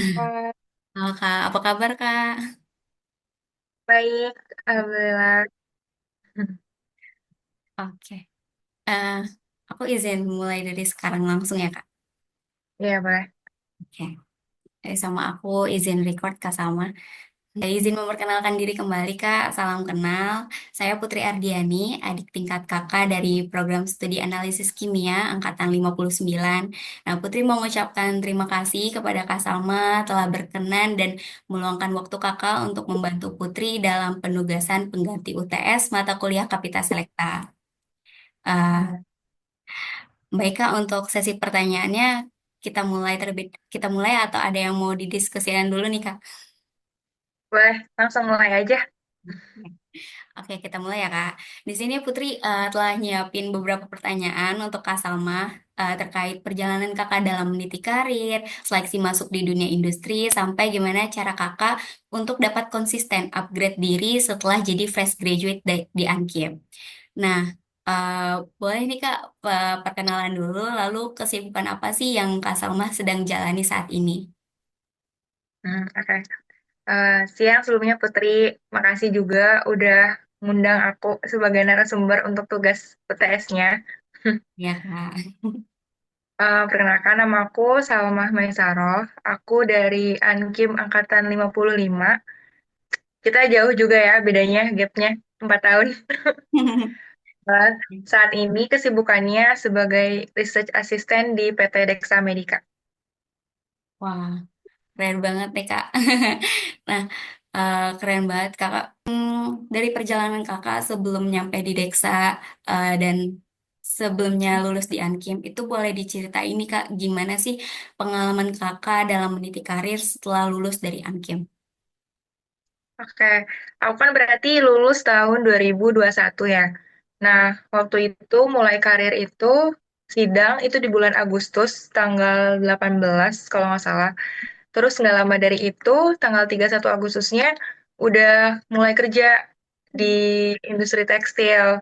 Oh, Halo Kak, apa kabar Kak? baik, alhamdulillah. Oke, Eh, aku izin mulai dari sekarang langsung ya Kak. Iya, boleh. Oke, sama aku izin record Kak Salma. Izin memperkenalkan diri kembali Kak, salam kenal. Saya Putri Ardiani, adik tingkat Kakak dari program studi analisis kimia Angkatan 59. Nah, Putri mau mengucapkan terima kasih kepada Kak Salma telah berkenan dan meluangkan waktu Kakak untuk membantu Putri dalam penugasan pengganti UTS mata kuliah Kapita Selekta. Eh, Ya, Baik Kak, untuk sesi pertanyaannya kita mulai atau ada yang mau didiskusikan dulu nih Kak? boleh, langsung mulai aja. Oke, kita mulai ya Kak. Di sini Putri telah nyiapin beberapa pertanyaan untuk Kak Salma terkait perjalanan Kakak dalam meniti karir, seleksi masuk di dunia industri, sampai gimana cara Kakak untuk dapat konsisten upgrade diri setelah jadi fresh graduate di Ankiem. Nah, boleh nih Kak perkenalan dulu, lalu kesibukan apa sih yang Kak Salma sedang jalani saat ini? Oke. Siang sebelumnya Putri, makasih juga udah ngundang aku sebagai narasumber untuk tugas PTS-nya. Ya Kak. Perkenalkan, nama aku Salmah Maisaroh. Aku dari Ankim Angkatan 55. Kita jauh juga ya bedanya, gapnya 4 tahun. Uh, Saat ini kesibukannya sebagai Research Assistant di PT Dexa Medica. Wah, keren banget nih Kak. Nah, keren banget Kakak. Dari perjalanan Kakak sebelum nyampe di Deksa dan sebelumnya lulus di Ankim, itu boleh diceritain nih Kak, gimana sih pengalaman Kakak dalam meniti karir setelah lulus dari Ankim? Oke, aku kan berarti lulus tahun 2021 ya. Nah, waktu itu mulai karir itu sidang itu di bulan Agustus tanggal 18 kalau nggak salah. Terus nggak lama dari itu tanggal 31 Agustusnya udah mulai kerja di industri tekstil.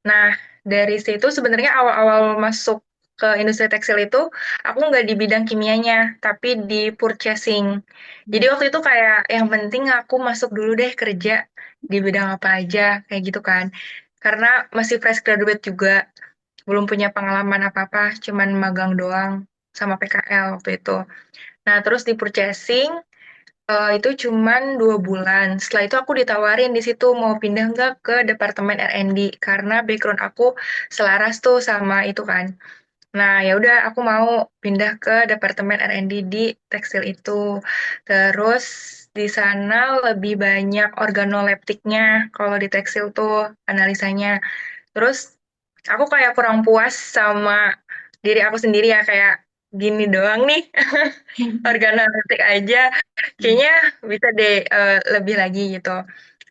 Nah, dari situ sebenarnya awal-awal masuk ke industri tekstil itu, aku nggak di bidang kimianya, tapi di purchasing. Jadi waktu itu kayak yang penting aku masuk dulu deh kerja di bidang apa aja, kayak gitu kan. Karena masih fresh graduate juga, belum punya pengalaman apa-apa, cuman magang doang sama PKL waktu itu. Nah, terus di purchasing, itu cuman 2 bulan. Setelah itu aku ditawarin di situ mau pindah nggak ke departemen R&D karena background aku selaras tuh sama itu kan. Nah, ya udah aku mau pindah ke departemen R&D di tekstil itu. Terus di sana lebih banyak organoleptiknya kalau di tekstil tuh analisanya. Terus aku kayak kurang puas sama diri aku sendiri ya kayak gini doang nih organoleptik aja kayaknya bisa deh lebih lagi gitu.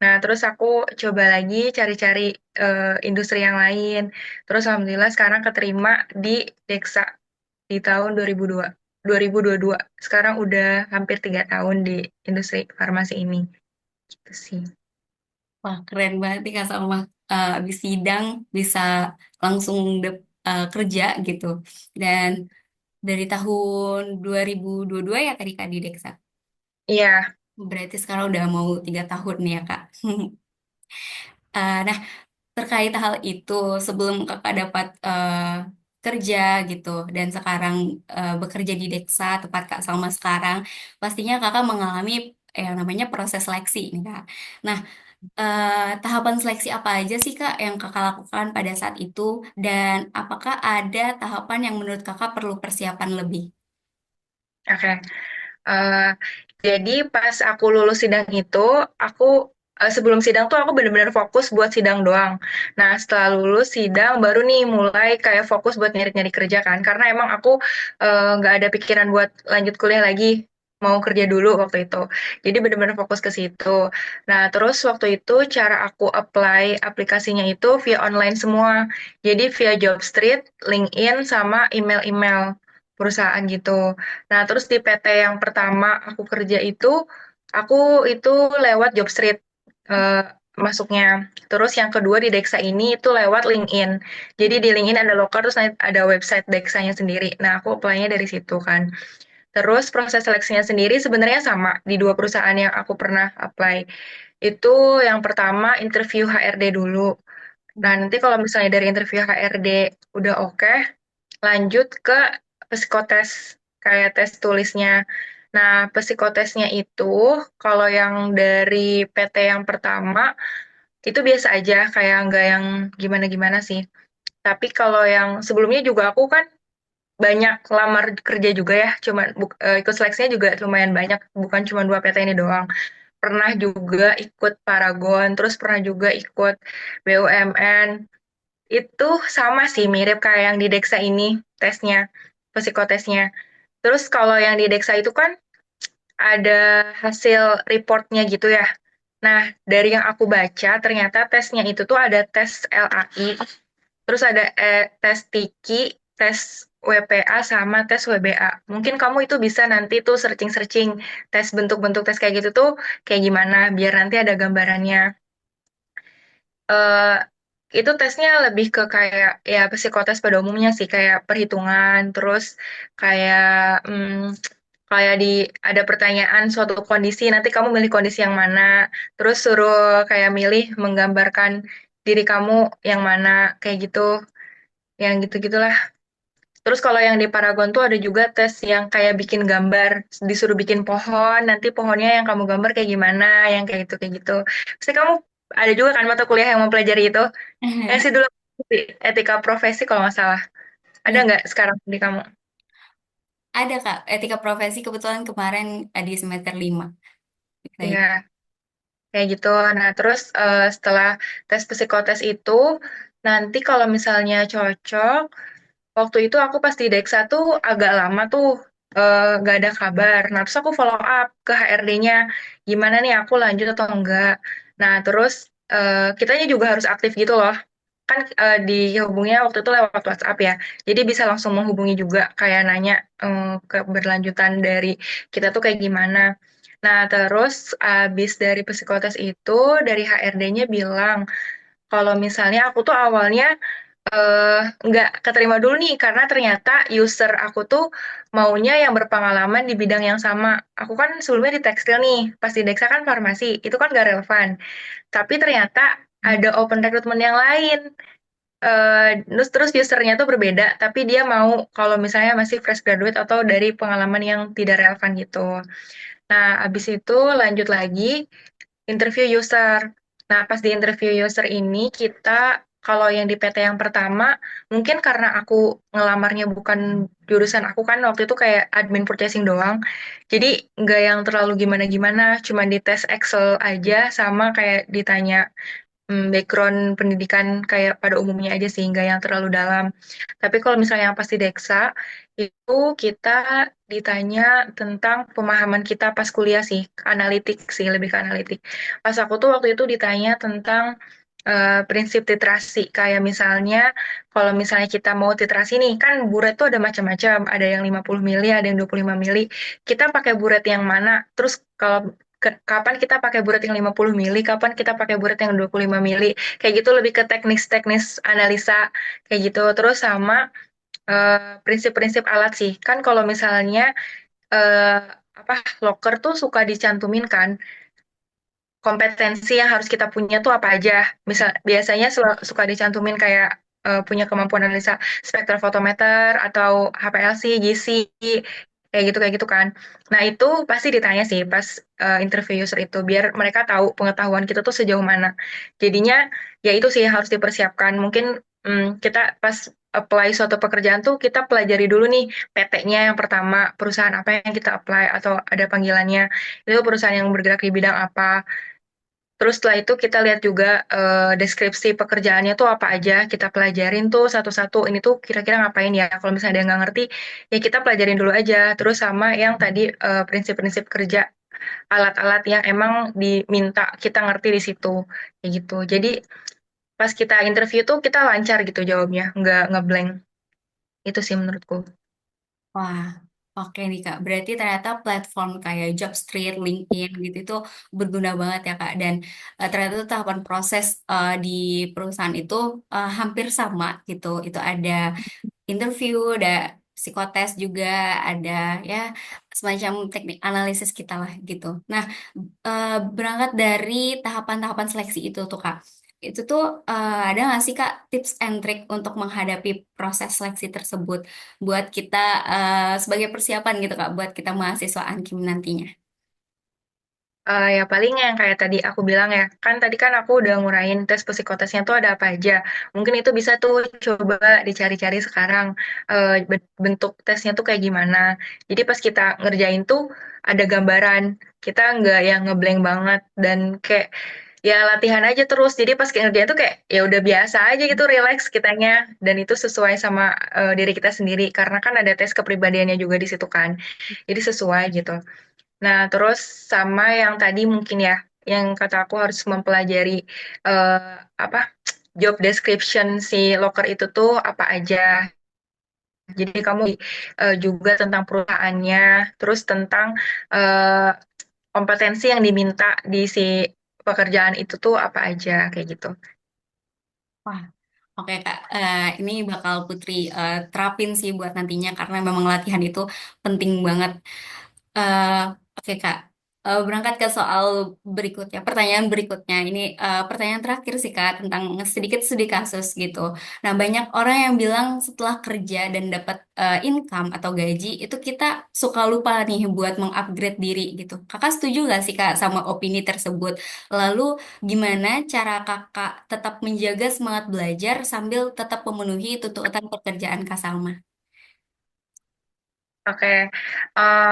Nah, terus aku coba lagi cari-cari industri yang lain. Terus alhamdulillah sekarang keterima di Dexa di tahun 2022. Sekarang udah hampir 3 tahun di industri farmasi ini. Gitu sih. Wah, keren banget nih Kak Salma. Habis sidang bisa langsung kerja gitu. Dan dari tahun 2022 ya tadi Kak di Deksa. Iya, Berarti sekarang udah mau 3 tahun nih ya Kak. Nah, terkait hal itu, sebelum Kakak dapat kerja gitu, dan sekarang bekerja di Deksa, tempat Kak Salma sekarang, pastinya Kakak mengalami yang namanya proses seleksi nih Kak. Nah, tahapan seleksi apa aja sih Kak yang Kakak lakukan pada saat itu, dan apakah ada tahapan yang menurut Kakak perlu persiapan lebih? oke. Eh, jadi pas aku lulus sidang itu, aku sebelum sidang tuh aku bener-bener fokus buat sidang doang. Nah, setelah lulus sidang baru nih mulai kayak fokus buat nyari-nyari kerja kan. Karena emang aku nggak ada pikiran buat lanjut kuliah lagi, mau kerja dulu waktu itu. Jadi bener-bener fokus ke situ. Nah, terus waktu itu cara aku apply aplikasinya itu via online semua. Jadi via Jobstreet, LinkedIn, sama email-email perusahaan gitu. Nah, terus di PT yang pertama aku kerja aku itu lewat Jobstreet eh, masuknya. Terus yang kedua di Dexa ini itu lewat LinkedIn. Jadi di LinkedIn ada loker, terus ada website Dexanya sendiri. Nah, aku apply-nya dari situ kan. Terus proses seleksinya sendiri sebenarnya sama di dua perusahaan yang aku pernah apply. Itu yang pertama interview HRD dulu. Nah, nanti kalau misalnya dari interview HRD udah oke, lanjut ke psikotes, kayak tes tulisnya. Nah, psikotesnya itu kalau yang dari PT yang pertama, itu biasa aja, kayak nggak yang gimana-gimana sih. Tapi kalau yang sebelumnya juga aku kan banyak lamar kerja juga ya, cuman ikut seleksinya juga lumayan banyak, bukan cuma dua PT ini doang. Pernah juga ikut Paragon, terus pernah juga ikut BUMN. Itu sama sih, mirip kayak yang di Dexa ini tesnya, psikotesnya. Terus kalau yang di Dexa itu kan ada hasil reportnya gitu ya. Nah, dari yang aku baca, ternyata tesnya itu tuh ada tes LAI, terus ada tes TIKI, tes WPA, sama tes WBA. Mungkin kamu itu bisa nanti tuh searching-searching tes bentuk-bentuk tes kayak gitu tuh kayak gimana, biar nanti ada gambarannya. eh itu tesnya lebih ke kayak ya psikotes pada umumnya sih, kayak perhitungan, terus kayak kayak ada pertanyaan suatu kondisi, nanti kamu milih kondisi yang mana, terus suruh kayak milih menggambarkan diri kamu yang mana, kayak gitu, yang gitu-gitulah. Terus kalau yang di Paragon tuh ada juga tes yang kayak bikin gambar, disuruh bikin pohon, nanti pohonnya yang kamu gambar kayak gimana, yang kayak gitu. Pasti kamu ada juga kan mata kuliah yang mempelajari itu. Sih dulu etika profesi kalau nggak salah. Ada Iya, nggak sekarang di kamu? ada Kak, etika profesi kebetulan kemarin di semester 5. Iya, kayak gitu. Nah, terus setelah tes psikotes itu, nanti kalau misalnya cocok, waktu itu aku pas di Deksa tuh agak lama tuh nggak ada kabar. Nah, terus aku follow up ke HRD-nya, gimana nih aku lanjut atau enggak. Nah, terus kitanya juga harus aktif gitu loh. Kan dihubunginya waktu itu lewat WhatsApp ya. Jadi bisa langsung menghubungi juga, kayak nanya keberlanjutan dari kita tuh kayak gimana. Nah, terus abis dari psikotes itu, dari HRD-nya bilang, kalau misalnya aku tuh awalnya eh nggak keterima dulu nih karena ternyata user aku tuh maunya yang berpengalaman di bidang yang sama. Aku kan sebelumnya di tekstil nih, pas di Dexa kan farmasi, itu kan gak relevan. Tapi ternyata ada open recruitment yang lain. Terus usernya tuh berbeda, tapi dia mau kalau misalnya masih fresh graduate atau dari pengalaman yang tidak relevan gitu. Nah, abis itu lanjut lagi interview user. Nah, pas di interview user ini kita kalau yang di PT yang pertama, mungkin karena aku ngelamarnya bukan jurusan aku kan waktu itu kayak admin purchasing doang. Jadi nggak yang terlalu gimana-gimana, cuma di tes Excel aja sama kayak ditanya background pendidikan kayak pada umumnya aja sih, nggak yang terlalu dalam. Tapi kalau misalnya yang pasti Deksa, itu kita ditanya tentang pemahaman kita pas kuliah sih, analitik sih, lebih ke analitik. Pas aku tuh waktu itu ditanya tentang prinsip titrasi, kayak misalnya kalau misalnya kita mau titrasi nih, kan buret tuh ada macam-macam, ada yang 50 mili, ada yang 25 mili. Kita pakai buret yang mana? Terus kalau kapan kita pakai buret yang 50 mili, kapan kita pakai buret yang 25 mili. Kayak gitu lebih ke teknis-teknis analisa kayak gitu. Terus sama prinsip-prinsip alat sih. Kan kalau misalnya eh, apa loker tuh suka dicantumin kan kompetensi yang harus kita punya tuh apa aja. Misal biasanya suka dicantumin kayak punya kemampuan analisa spektrofotometer atau HPLC, GC, kayak gitu kan. Nah, itu pasti ditanya sih pas interview user itu biar mereka tahu pengetahuan kita tuh sejauh mana. Jadinya ya itu sih yang harus dipersiapkan. Mungkin kita pas apply suatu pekerjaan tuh kita pelajari dulu nih PT-nya yang pertama, perusahaan apa yang kita apply atau ada panggilannya. Itu perusahaan yang bergerak di bidang apa. Terus setelah itu kita lihat juga deskripsi pekerjaannya tuh apa aja, kita pelajarin tuh satu-satu. Ini tuh kira-kira ngapain ya? Kalau misalnya ada yang nggak ngerti, ya kita pelajarin dulu aja. Terus sama yang tadi prinsip-prinsip kerja, alat-alat yang emang diminta kita ngerti di situ, kayak gitu. Jadi pas kita interview tuh kita lancar gitu jawabnya, nggak ngeblank. Itu sih menurutku. Wah, oke nih Kak. Berarti ternyata platform kayak Jobstreet, LinkedIn gitu itu berguna banget ya Kak. Dan ternyata tuh tahapan proses di perusahaan itu hampir sama gitu. Itu ada interview, psikotes juga, ada ya semacam teknik analisis kita lah gitu. Nah, berangkat dari tahapan-tahapan seleksi itu tuh Kak. Itu tuh ada nggak sih Kak tips and trick untuk menghadapi proses seleksi tersebut buat kita sebagai persiapan gitu Kak, buat kita mahasiswa Ankim nantinya? Ya paling yang kayak tadi aku bilang ya, kan tadi kan aku udah ngurain tes psikotesnya tuh ada apa aja. Mungkin itu bisa tuh coba dicari-cari sekarang bentuk tesnya tuh kayak gimana. Jadi pas kita ngerjain tuh ada gambaran, kita nggak yang ngeblank banget dan kayak ya latihan aja terus. Jadi pas kita ngerjain tuh kayak ya udah biasa aja gitu, relax kitanya dan itu sesuai sama diri kita sendiri karena kan ada tes kepribadiannya juga di situ kan. Jadi sesuai gitu. Nah, terus sama yang tadi mungkin ya, yang kata aku harus mempelajari eh, apa job description si loker itu tuh apa aja. Jadi kamu juga tentang perusahaannya, terus tentang eh, kompetensi yang diminta di si pekerjaan itu tuh apa aja kayak gitu. Wah, oke Kak. Ini bakal Putri terapin sih buat nantinya karena memang latihan itu penting banget. Eh, oke Kak. Berangkat ke soal berikutnya, pertanyaan berikutnya. Ini pertanyaan terakhir sih Kak tentang sedikit studi kasus gitu. Nah, banyak orang yang bilang setelah kerja dan dapat income atau gaji itu kita suka lupa nih buat mengupgrade diri gitu. Kakak setuju gak sih Kak sama opini tersebut? Lalu gimana cara Kakak tetap menjaga semangat belajar sambil tetap memenuhi tuntutan pekerjaan Kak Salma? Oke,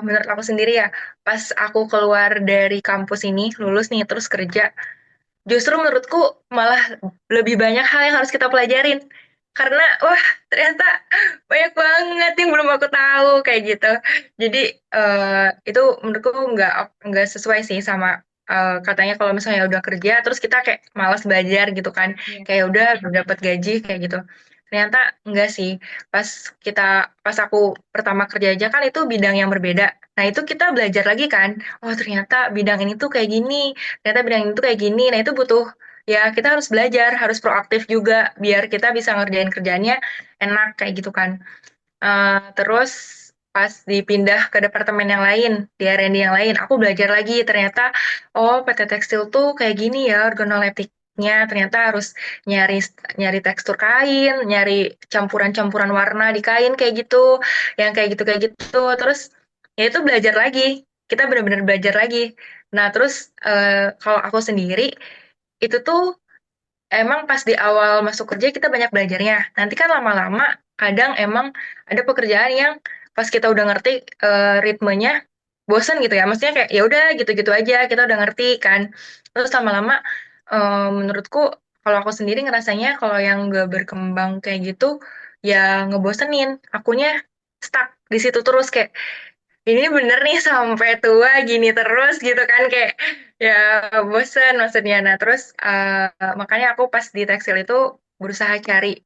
menurut aku sendiri ya, pas aku keluar dari kampus ini, lulus nih, terus kerja, justru menurutku malah lebih banyak hal yang harus kita pelajarin. Karena, wah, ternyata banyak banget yang belum aku tahu, kayak gitu. Jadi, itu menurutku nggak sesuai sih sama katanya kalau misalnya udah kerja, terus kita kayak malas belajar gitu kan. Iya. Kayak udah dapat gaji, kayak gitu. Ternyata enggak sih. Pas kita, pas aku pertama kerja aja kan itu bidang yang berbeda. Nah, itu kita belajar lagi kan. Oh, ternyata bidang ini tuh kayak gini, ternyata bidang itu kayak gini. Nah, itu butuh ya kita harus belajar, harus proaktif juga biar kita bisa ngerjain kerjaannya enak kayak gitu kan. Terus pas dipindah ke departemen yang lain, di R&D yang lain, aku belajar lagi ternyata oh PT Tekstil tuh kayak gini ya organoleptiknya, ternyata harus nyari nyari tekstur kain, nyari campuran-campuran warna di kain kayak gitu, yang kayak gitu. Terus ya itu belajar lagi. Kita benar-benar belajar lagi. Nah, terus kalau aku sendiri itu tuh emang pas di awal masuk kerja kita banyak belajarnya. Nanti kan lama-lama kadang emang ada pekerjaan yang pas kita udah ngerti ritmenya bosen gitu ya. Maksudnya kayak ya udah gitu-gitu aja kita udah ngerti kan. Terus lama-lama menurutku kalau aku sendiri ngerasanya kalau yang gak berkembang kayak gitu ya ngebosenin. Akunya stuck di situ terus kayak ini bener nih sampai tua gini terus gitu kan kayak ya bosen maksudnya. Nah terus makanya aku pas di tekstil itu berusaha cari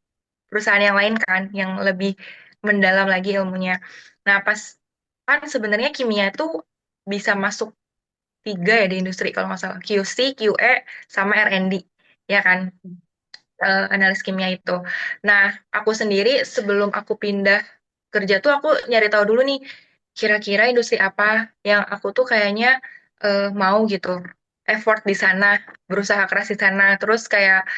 perusahaan yang lain kan yang lebih mendalam lagi ilmunya. Nah pas kan sebenarnya kimia itu bisa masuk tiga ya di industri kalau nggak salah QC, QE sama R&D ya kan analis kimia itu. Nah aku sendiri sebelum aku pindah kerja tuh aku nyari tahu dulu nih kira-kira industri apa yang aku tuh kayaknya mau gitu effort di sana berusaha keras di sana terus kayak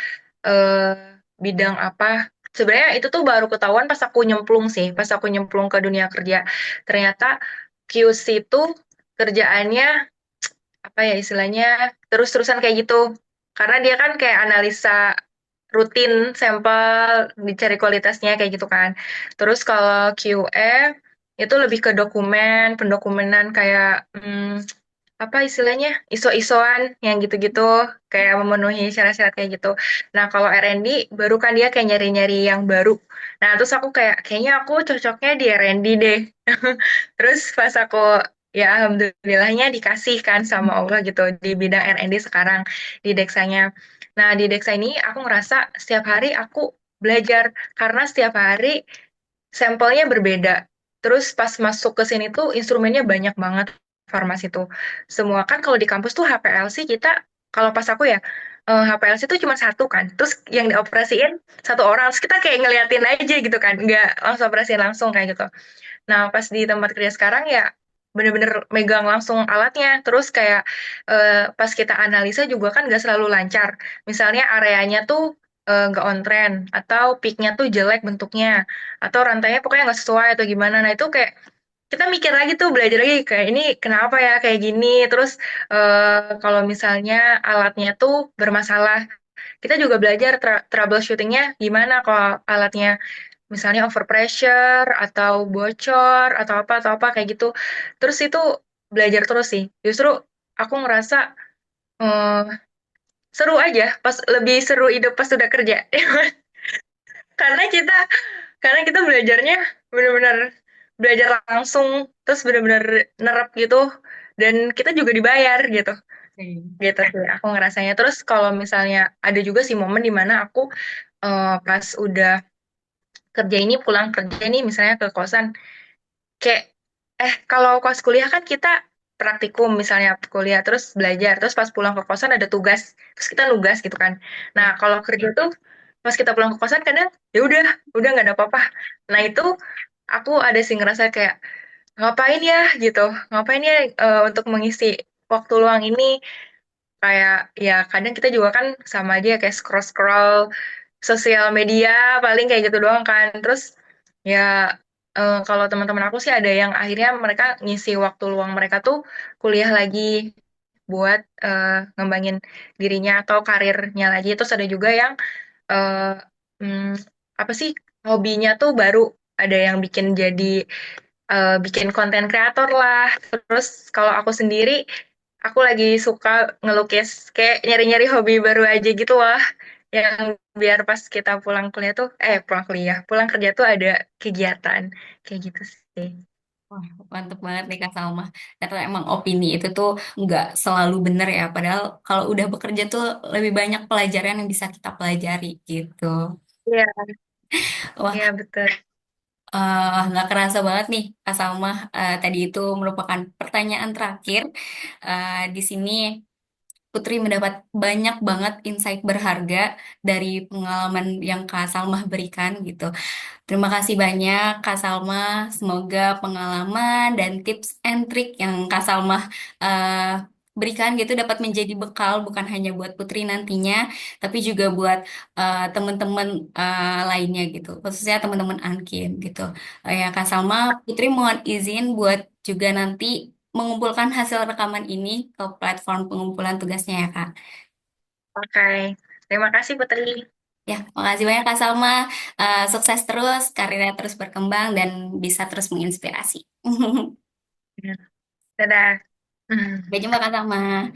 eh, bidang apa sebenarnya itu tuh baru ketahuan pas aku nyemplung sih pas aku nyemplung ke dunia kerja ternyata QC itu kerjaannya apa ya istilahnya terus-terusan kayak gitu karena dia kan kayak analisa rutin sampel dicari kualitasnya kayak gitu kan terus kalau QE itu lebih ke dokumen pendokumenan kayak apa istilahnya ISO-ISOan yang gitu-gitu kayak memenuhi syarat-syarat kayak gitu. Nah kalau R&D baru kan dia kayak nyari-nyari yang baru. Nah terus aku kayak kayaknya aku cocoknya di R&D deh. Terus pas aku ya alhamdulillahnya dikasih kan sama Allah gitu di bidang R&D sekarang di Deksanya. Nah di Deksa ini aku ngerasa setiap hari aku belajar karena setiap hari sampelnya berbeda. Terus pas masuk ke sini tuh instrumennya banyak banget farmasi tuh. Semua kan kalau di kampus tuh HPLC kita kalau pas aku ya HPLC itu cuma satu kan, terus yang dioperasiin satu orang, terus kita kayak ngeliatin aja gitu kan, nggak langsung operasiin langsung kayak gitu. Nah, pas di tempat kerja sekarang ya bener-bener megang langsung alatnya. Terus kayak pas kita analisa juga kan nggak selalu lancar. Misalnya areanya tuh nggak on trend, atau peaknya tuh jelek bentuknya, atau rantainya pokoknya nggak sesuai atau gimana. Nah, itu kayak kita mikir lagi tuh, belajar lagi kayak ini kenapa ya kayak gini. Terus kalau misalnya alatnya tuh bermasalah, kita juga belajar troubleshootingnya gimana kalau alatnya misalnya overpressure atau bocor atau apa kayak gitu. Terus itu belajar terus sih. Justru aku ngerasa eh, seru aja, pas lebih seru hidup pas sudah kerja. Karena kita karena kita belajarnya benar-benar belajar langsung, terus benar-benar nerap gitu, dan kita juga dibayar gitu. Gitu sih aku ngerasanya. Terus kalau misalnya ada juga sih momen dimana aku pas udah kerja ini, pulang kerja nih misalnya ke kosan, kayak kalau kos kuliah kan kita praktikum misalnya kuliah terus belajar, terus pas pulang ke kosan ada tugas, terus kita nugas gitu kan. Nah, kalau kerja tuh pas kita pulang ke kosan kadang ya udah nggak ada apa-apa. Nah, itu aku ada sih ngerasa kayak ngapain ya gitu, ngapain ya untuk mengisi waktu luang ini. Kayak ya kadang kita juga kan sama aja kayak scroll-scroll sosial media, paling kayak gitu doang kan. Terus ya kalau teman-teman aku sih ada yang akhirnya mereka ngisi waktu luang mereka tuh kuliah lagi buat ngembangin dirinya atau karirnya lagi. Terus ada juga yang eh, hmm, apa sih, hobinya tuh baru, ada yang bikin jadi bikin konten kreator lah. Terus kalau aku sendiri, aku lagi suka ngelukis, kayak nyari-nyari hobi baru aja gitu lah, yang biar pas kita pulang kuliah tuh, pulang kuliah, pulang kerja tuh ada kegiatan kayak gitu sih. Wah, mantep banget nih Kak Salma. Ternyata emang opini itu tuh nggak selalu bener ya. Padahal kalau udah bekerja tuh lebih banyak pelajaran yang bisa kita pelajari gitu. Iya, Wah, iya betul. nggak kerasa banget nih Kak Salma. Tadi itu merupakan pertanyaan terakhir. Di sini Putri mendapat banyak banget insight berharga dari pengalaman yang Kak Salma berikan gitu. Terima kasih banyak Kak Salma. Semoga pengalaman dan tips and trik yang Kak Salma berikan gitu dapat menjadi bekal bukan hanya buat Putri nantinya, tapi juga buat teman-teman lainnya gitu, khususnya teman-teman Ankin gitu. Ya Kak Salma, Putri mohon izin buat juga nanti mengumpulkan hasil rekaman ini ke platform pengumpulan tugasnya ya Kak. Oke, terima kasih Putri. Ya, makasih banyak Kak Salma. Sukses terus, karirnya terus berkembang dan bisa terus menginspirasi. Dadah. Hmm. Sampai jumpa Kak Salma.